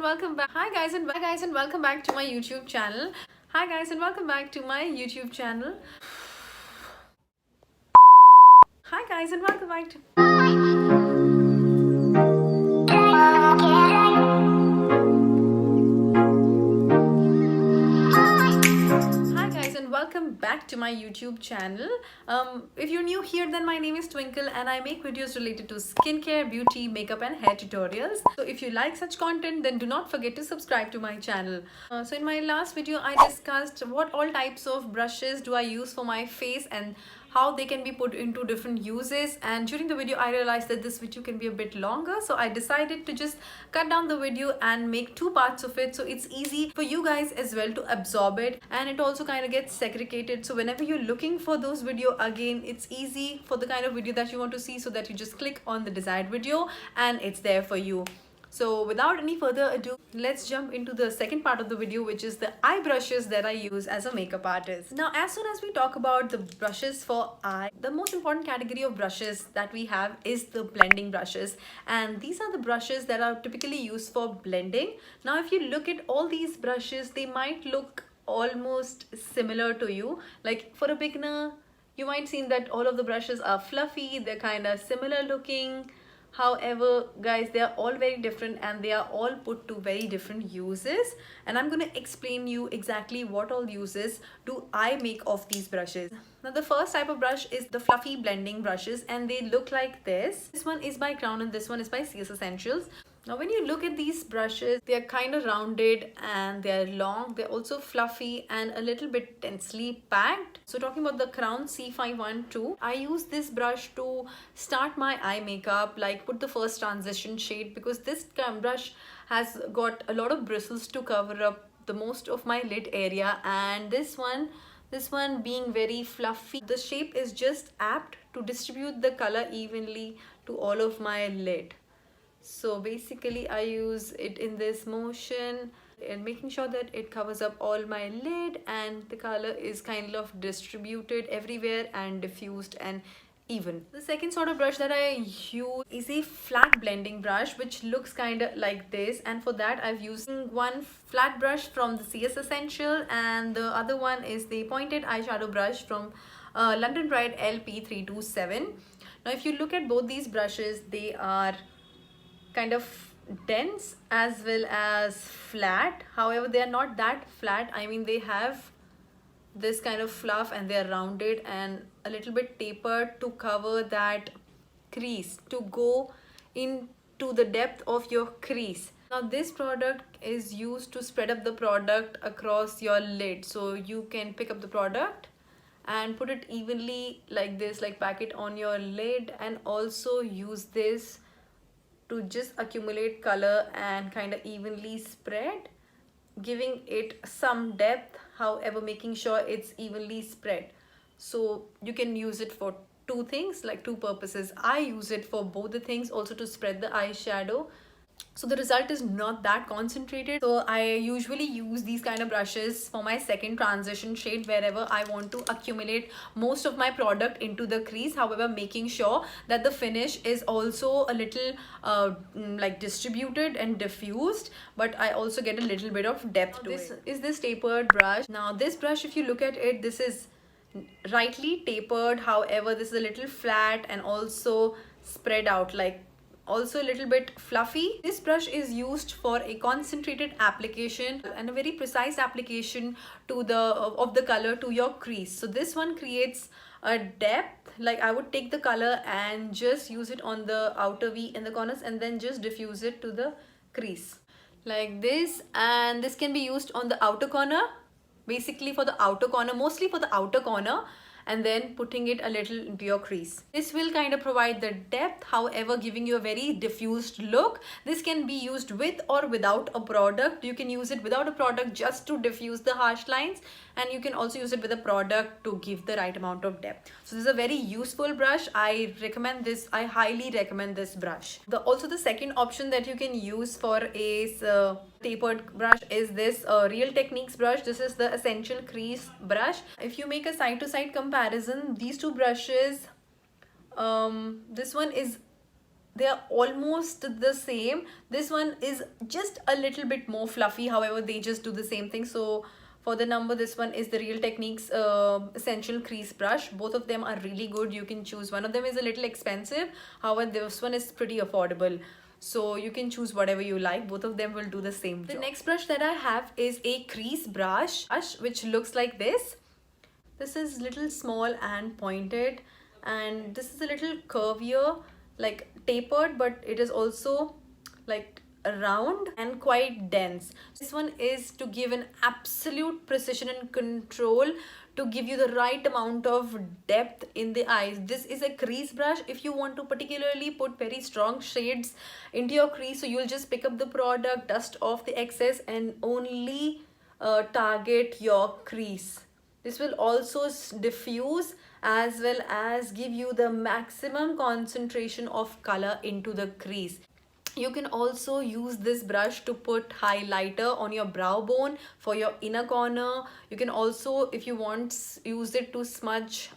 welcome back. Hi guys and welcome back to my YouTube channel. Hi guys and welcome back to my YouTube channel. Hi guys and welcome back to welcome back to my YouTube channel. If you're new here, then my name is Twinkle and I make videos related to skincare, beauty, makeup and hair tutorials. So if you like such content, then do not forget to subscribe to my channel. So in my last video, I discussed what all types of brushes do I use for my face and how they can be put into different uses. And during the video I realized that this video can be a bit longer, so I decided to just cut down the video and make two parts of it, so it's easy for you guys as well to absorb it, and it also kind of gets segregated, so whenever you're looking for those video again, it's easy for the kind of video that you want to see, so that you just click on the desired video and it's there for you. So without any further ado, let's jump into the second part of the video, which is the eye brushes that I use as a makeup artist. Now, as soon as we talk about the brushes for eye, the most important category of brushes that we have is the blending brushes. And these are the brushes that are typically used for blending. Now, if you look at all these brushes, they might look almost similar to you. Like for a beginner, you might see that all of the brushes are fluffy, they're kind of similar looking. However, guys, they are all very different and they are all put to very different uses, and I'm going to explain you exactly what all uses do I make of these brushes. Now, the first type of brush is the fluffy blending brushes, and they look like this. This one is by Crown and this one is by CS Essentials. Now, when you look at these brushes, they are kind of rounded and they are long. They're also fluffy and a little bit densely packed. So talking about the Crown C512, I use this brush to start my eye makeup, like put the first transition shade, because this brush has got a lot of bristles to cover up the most of my lid area, and this one being very fluffy, the shape is just apt to distribute the color evenly to all of my lid. So basically I use it in this motion and making sure that it covers up all my lid and the color is kind of distributed everywhere and diffused and even. The second sort of brush that I use is a flat blending brush, which looks kind of like this, and for that I've used one flat brush from the CS Essential and the other one is the pointed eyeshadow brush from London Pride LP327. Now if you look at both these brushes, they are kind of dense as well as flat. However, they are not that flat. I mean, they have this kind of fluff and they are rounded and a little bit tapered to cover that crease, to go into the depth of your crease. Now, this product is used to spread up the product across your lid. So you can pick up the product and put it evenly like this, like pack it on your lid, and also use this to just accumulate color and kind of evenly spread, giving it some depth, however making sure it's evenly spread. So you can use it for two things, like two purposes. I use it for both the things, also to spread the eyeshadow, so the result is not that concentrated. So I usually use these kind of brushes for my second transition shade wherever I want to accumulate most of my product into the crease, however making sure that the finish is also a little like distributed and diffused, but I also get a little bit of depth to it. This is this tapered brush. Now this brush, if you look at it, this is rightly tapered, however this is a little flat and also spread out, like also a little bit fluffy. This brush is used for a concentrated application and a very precise application to of the color to your crease. So this one creates a depth, like I would take the color and just use it on the outer V in the corners and then just diffuse it to the crease like this, and this can be used on the outer corner, basically for the outer corner, mostly for the outer corner, and then putting it a little into your crease. This will kind of provide the depth, however giving you a very diffused look. This can be used with or without a product. You can use it without a product just to diffuse the harsh lines, and you can also use it with a product to give the right amount of depth. So this is a very useful brush. I recommend this. I highly recommend this brush. Also the second option that you can use for a tapered brush is this Real Techniques brush. This is the Essential Crease brush. If you make a side-to-side comparison, these two brushes, this one is they are almost the same. This one is just a little bit more fluffy, however they just do the same thing. So for the number, this one is the Real Techniques Essential Crease Brush. Both of them are really good. You can choose. One of them is a little expensive, however this one is pretty affordable. So you can choose whatever you like. Both of them will do the same job. The next brush that I have is a crease brush, which looks like this. This is little small and pointed, and this is a little curvier, like tapered, but it is also like round and quite dense. This one is to give an absolute precision and control, to give you the right amount of depth in the eyes. This is a crease brush. If you want to particularly put very strong shades into your crease, so you'll just pick up the product, dust off the excess, and only target your crease. This will also diffuse as well as give you the maximum concentration of color into the crease. You can also use this brush to put highlighter on your brow bone for your inner corner. You can also, if you want, use it to smudge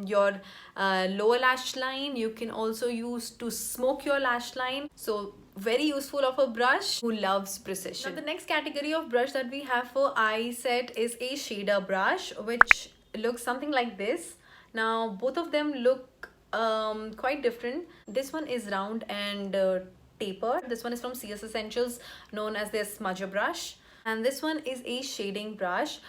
your lower lash line. You can also use to smoke your lash line. So very useful of a brush who loves precision. Now the next category of brush that we have for eye set is a shader brush, which looks something like this. Now both of them look quite different. This one is round and tapered. This one is from CS Essentials, known as their smudger brush. And this one is a shading brush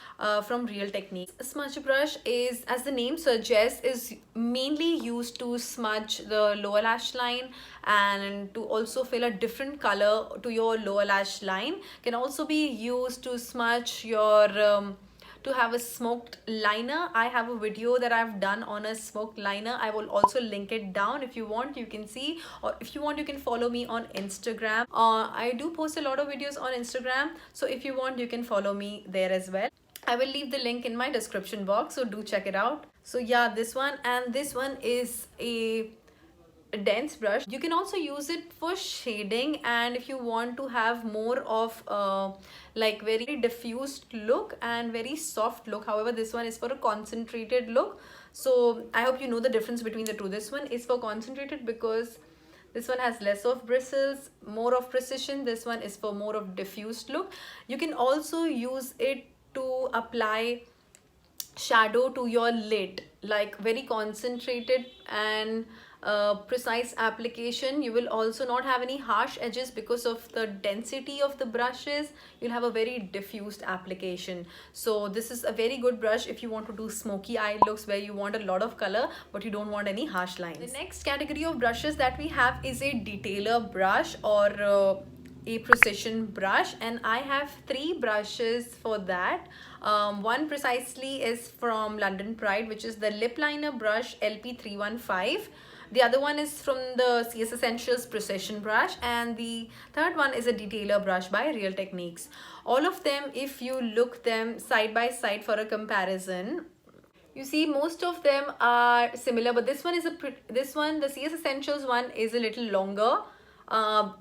from Real Techniques. A smudge brush is, as the name suggests, is mainly used to smudge the lower lash line and to also fill a different color to your lower lash line. Can also be used to smudge your to have a smoked liner. I have a video that I've done on a smoked liner. I will also link it down. If you want, you can see, or if you want, you can follow me on Instagram. I do post a lot of videos on Instagram, so if you want, you can follow me there as well. I will leave the link in my description box, so do check it out. So yeah, this one, and this one is a dense brush. You can also use it for shading, and if you want to have more of like very diffused look and very soft look. However, this one is for a concentrated look. So I hope you know the difference between the two. This one is for concentrated because this one has less of bristles, more of precision. This one is for more of diffused look. You can also use it to apply shadow to your lid, like very concentrated and precise application. You will also not have any harsh edges because of the density of the brushes. You'll have a very diffused application. So this is a very good brush if you want to do smoky eye looks where you want a lot of color but you don't want any harsh lines. The next category of brushes that we have is a detailer brush or a precision brush, and I have three brushes for that. One precisely is from London Pride, which is the lip liner brush LP315. The other one is from the CS Essentials Precision Brush, and the third one is a detailer brush by Real Techniques. All of them, if you look them side by side for a comparison, you see most of them are similar, but this one is the CS Essentials one is a little longer,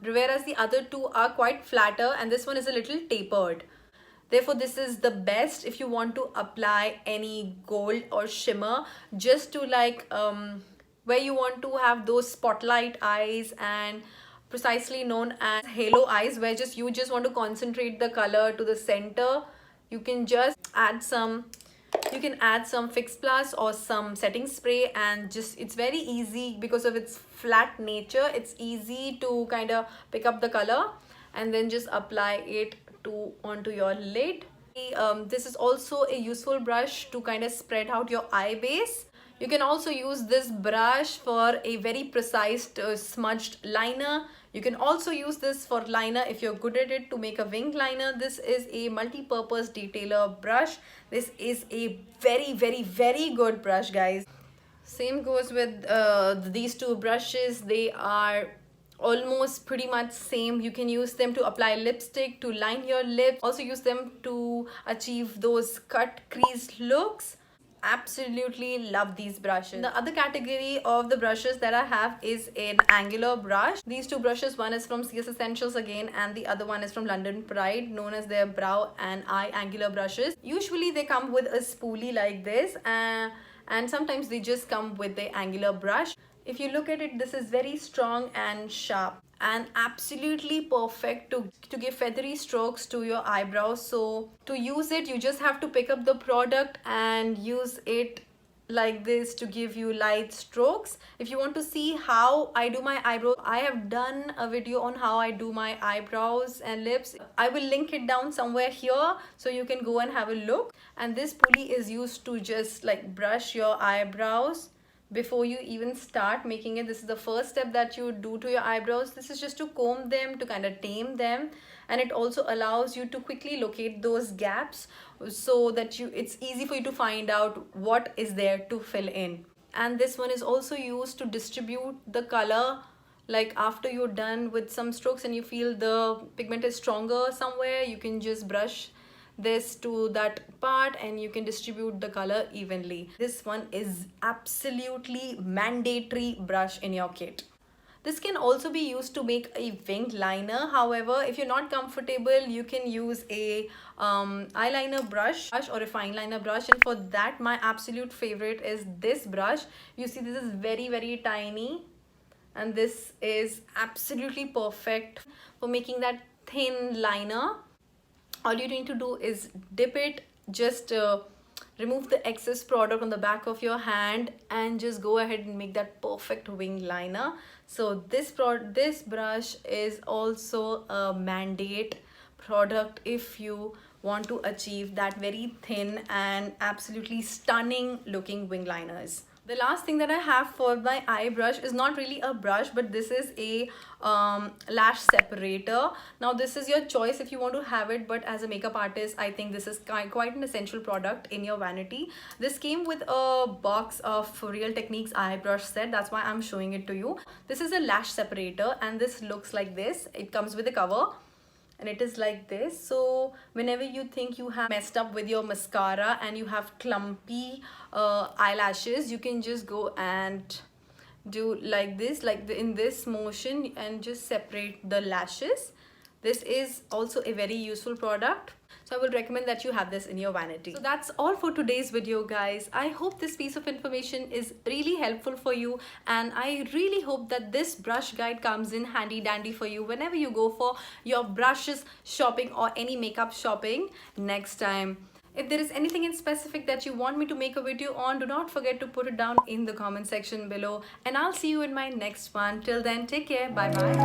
whereas the other two are quite flatter, and this one is a little tapered. Therefore, this is the best if you want to apply any gold or shimmer, just to like where you want to have those spotlight eyes, and precisely known as halo eyes, where you just want to concentrate the color to the center. You can just add some Fix Plus or some setting spray, and it's very easy because of its flat nature. It's easy to kind of pick up the color and then just apply it onto your lid. This is also a useful brush to kind of spread out your eye base. You can also use this brush for a very precise smudged liner. You can also use this for liner if you're good at it, to make a winged liner. This is a multi-purpose detailer brush. This is a very, very, very good brush, guys. Same goes with these two brushes. They are almost pretty much same. You can use them to apply lipstick, to line your lips. Also use them to achieve those cut crease looks. Absolutely love these brushes. The other category of the brushes that I have is an angular brush. These two brushes, one is from CS Essentials again, and the other one is from London Pride, known as their brow and eye angular brushes. Usually they come with a spoolie like this, and sometimes they just come with the angular brush. If you look at it, this is very strong and sharp and absolutely perfect to give feathery strokes to your eyebrows. So to use it, you just have to pick up the product and use it like this to give you light strokes. If you want to see how I do my eyebrows, I have done a video on how I do my eyebrows and lips. I will link it down somewhere here so you can go and have a look. And this spoolie is used to just like brush your eyebrows before you even start making it. This is the first step that you do to your eyebrows. This is just to comb them, to kind of tame them, and it also allows you to quickly locate those gaps so that it's easy for you to find out what is there to fill in. And this one is also used to distribute the color. Like after you're done with some strokes and you feel the pigment is stronger somewhere, you can just brush this to that part and you can distribute the color evenly. This one is absolutely mandatory brush in your kit. This can also be used to make a winged liner. However, if you're not comfortable, you can use a eyeliner brush or a fine liner brush, and for that my absolute favorite is this brush. You see, this is very tiny and this is absolutely perfect for making that thin liner. All you need to do is dip it, just remove the excess product on the back of your hand and just go ahead and make that perfect wing liner. So this brush is also a mandate product if you want to achieve that very thin and absolutely stunning looking wing liners. The last thing that I have for my eye brush is not really a brush, but this is a lash separator. Now this is your choice if you want to have it, but as a makeup artist, I think this is quite an essential product in your vanity. This came with a box of Real Techniques eye brush set. That's why I'm showing it to you. This is a lash separator and this looks like this. It comes with a cover and it is like this. So whenever you think you have messed up with your mascara and you have clumpy eyelashes, you can just go and do like this, in this motion, and just separate the lashes. This is also a very useful product, so I would recommend that you have this in your vanity. So that's all for today's video, guys. I hope this piece of information is really helpful for you, and I really hope that this brush guide comes in handy dandy for you whenever you go for your brushes shopping or any makeup shopping next time. If there is anything in specific that you want me to make a video on, do not forget to put it down in the comment section below, and I'll see you in my next one. Till then, take care. Bye bye.